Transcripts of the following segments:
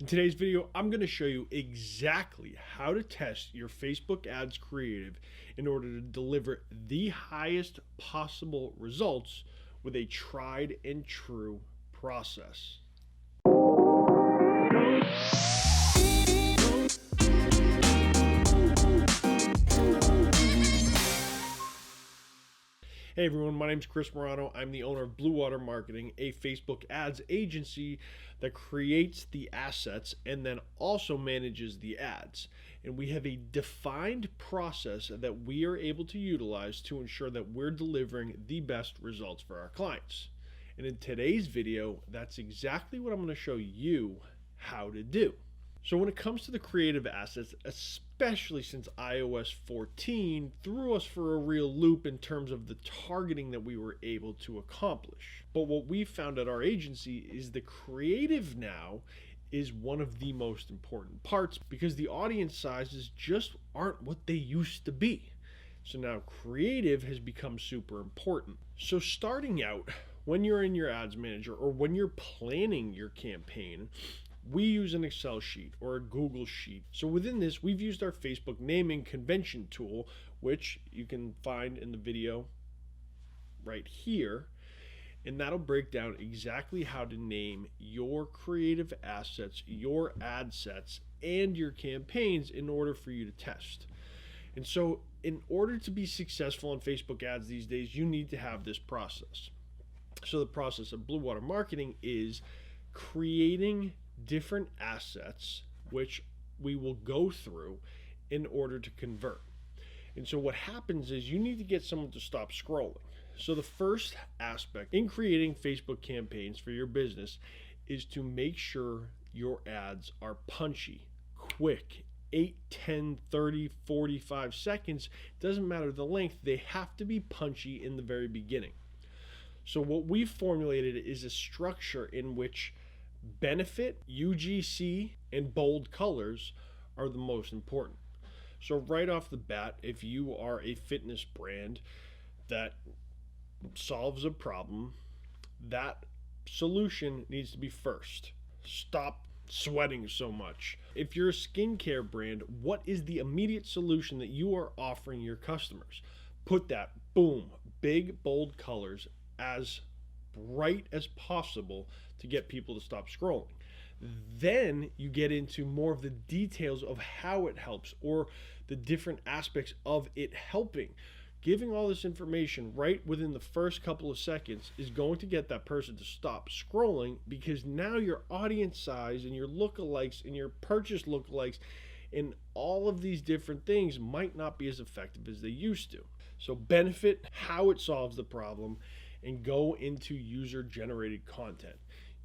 In today's video, I'm going to show you exactly how to test your Facebook ads creative in order to deliver the highest possible results with a tried and true process. Hey everyone, my name is Chris Morano. I'm the owner of Blue Water Marketing, a Facebook ads agency that creates the assets and then also manages the ads. And we have a defined process that we are able to utilize to ensure that we're delivering the best results for our clients. And in today's video, that's exactly what I'm going to show you how to do. So when it comes to the creative assets, especially since iOS 14 threw us for a real loop in terms of the targeting that we were able to accomplish. But what we found at our agency is the creative now is one of the most important parts because the audience sizes just aren't what they used to be. So now creative has become super important. So starting out, when you're in your ads manager or when you're planning your campaign, we use an Excel sheet or a Google sheet. So within this, we've used our Facebook naming convention tool, which you can find in the video right here. And that'll break down exactly how to name your creative assets, your ad sets, and your campaigns in order for you to test. And so in order to be successful on Facebook ads these days, you need to have this process. So the process of Blue Water Marketing is creating different assets which we will go through in order to convert. And so what happens is you need to get someone to stop scrolling. So the first aspect in creating Facebook campaigns for your business is to make sure your ads are punchy, quick, 8, 10, 30, 45 seconds. Doesn't matter the length, they have to be punchy in the very beginning. So what we've formulated is a structure in which benefit, UGC, and bold colors are the most important. So right off the bat, if you are a fitness brand that solves a problem, that solution needs to be first. Stop sweating so much. If you're a skincare brand, what is the immediate solution that you are offering your customers? Put that, boom, big, bold colors as bright as possible to get people to stop scrolling. Then you get into more of the details of how it helps or the different aspects of it helping. Giving all this information right within the first couple of seconds is going to get that person to stop scrolling because now your audience size and your lookalikes and your purchase lookalikes and all of these different things might not be as effective as they used to. So benefit, how it solves the problem, and go into user-generated content.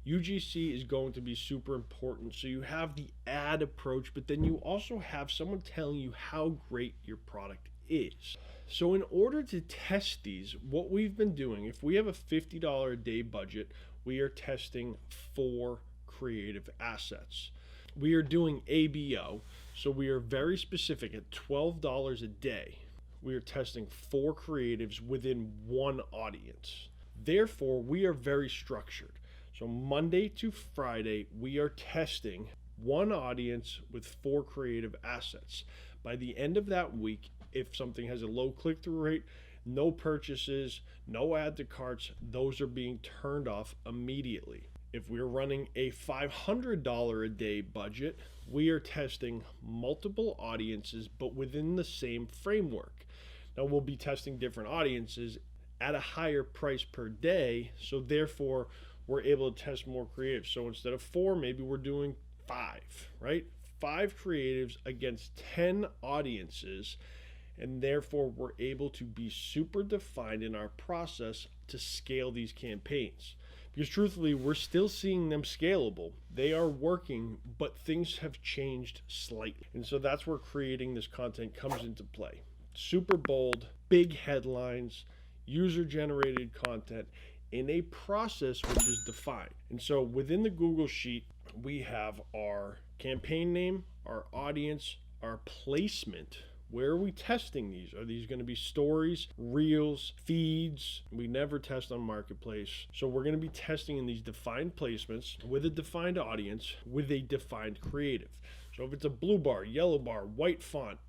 UGC is going to be super important. So you have the ad approach, but then you also have someone telling you how great your product is. So in order to test these, what we've been doing, if we have a $50 a day budget, we are testing 4 creative assets. We are doing ABO, so we are very specific at $12 a day. We are testing 4 creatives within one audience. Therefore, we are very structured. So Monday to Friday, we are testing one audience with 4 creative assets. By the end of that week, if something has a low click-through rate, no purchases, no add to carts, those are being turned off immediately. If we're running a $500 a day budget, we are testing multiple audiences, but within the same framework. Now we'll be testing different audiences at a higher price per day, so therefore we're able to test more creative. So instead of 4, maybe we're doing 5, right? 5 creatives against 10 audiences, and therefore we're able to be super defined in our process to scale these campaigns. Because truthfully, we're still seeing them scalable. They are working, but things have changed slightly. And so that's where creating this content comes into play. Super bold, big headlines, user-generated content in a process which is defined. And so within the Google Sheet, we have our campaign name, our audience, our placement, Where are we testing these? Are these going to be stories, reels, feeds? We never test on Marketplace. So we're going to be testing in these defined placements with a defined audience, with a defined creative. So if it's a blue bar, yellow bar, white font,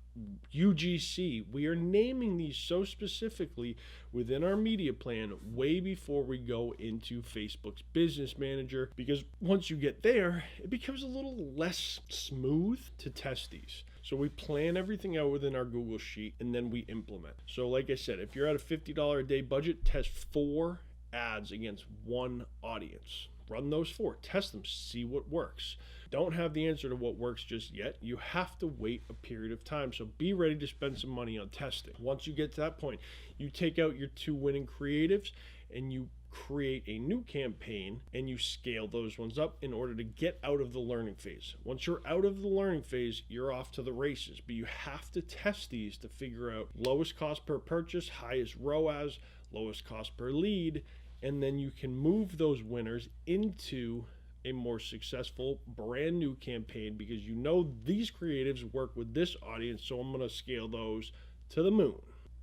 UGC, we are naming these so specifically within our media plan way before we go into Facebook's business manager, because once you get there, it becomes a little less smooth to test these. So we plan everything out within our Google Sheet and then we implement. So like I said, if you're at a $50 a day budget, test 4 ads against one audience. Run those 4, test them, see what works. Don't have the answer to what works just yet. You have to wait a period of time. So be ready to spend some money on testing. Once you get to that point, you take out your 2 winning creatives and you create a new campaign and you scale those ones up in order to get out of the learning phase. Once you're out of the learning phase, you're off to the races. But you have to test these to figure out lowest cost per purchase, highest ROAS, lowest cost per lead, and then you can move those winners into a more successful brand new campaign, because you know these creatives work with this audience, so I'm going to scale those to the moon.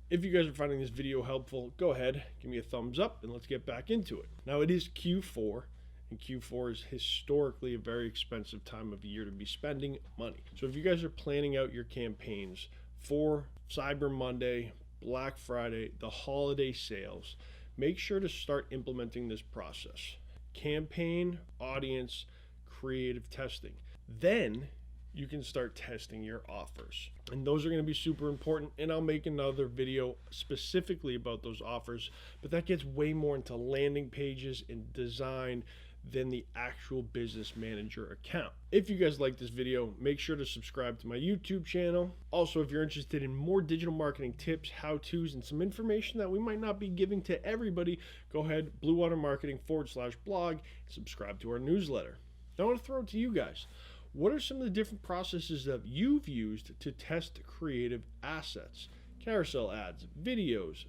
If you guys are finding this video helpful, go ahead, give me a thumbs up, and let's get back into it. Now it is Q4, and Q4 is historically a very expensive time of year to be spending money. So if you guys are planning out your campaigns for Cyber Monday, Black Friday, the holiday sales, make sure to start implementing this process. Campaign, audience, creative testing. Then you can start testing your offers. And those are going to be super important. And I'll make another video specifically about those offers, but that gets way more into landing pages and design than the actual business manager account. If you guys like this video, make sure to subscribe to my YouTube channel. Also, if you're interested in more digital marketing tips, how-tos, and some information that we might not be giving to everybody, go ahead, bluewatermarketing.com/blog, and subscribe to our newsletter. Now I want to throw it to you guys. What are some of the different processes that you've used to test creative assets? Carousel ads, videos,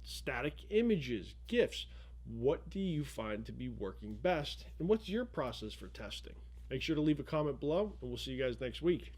static images, GIFs. What do you find to be working best, and what's your process for testing? Make sure to leave a comment below, and we'll see you guys next week.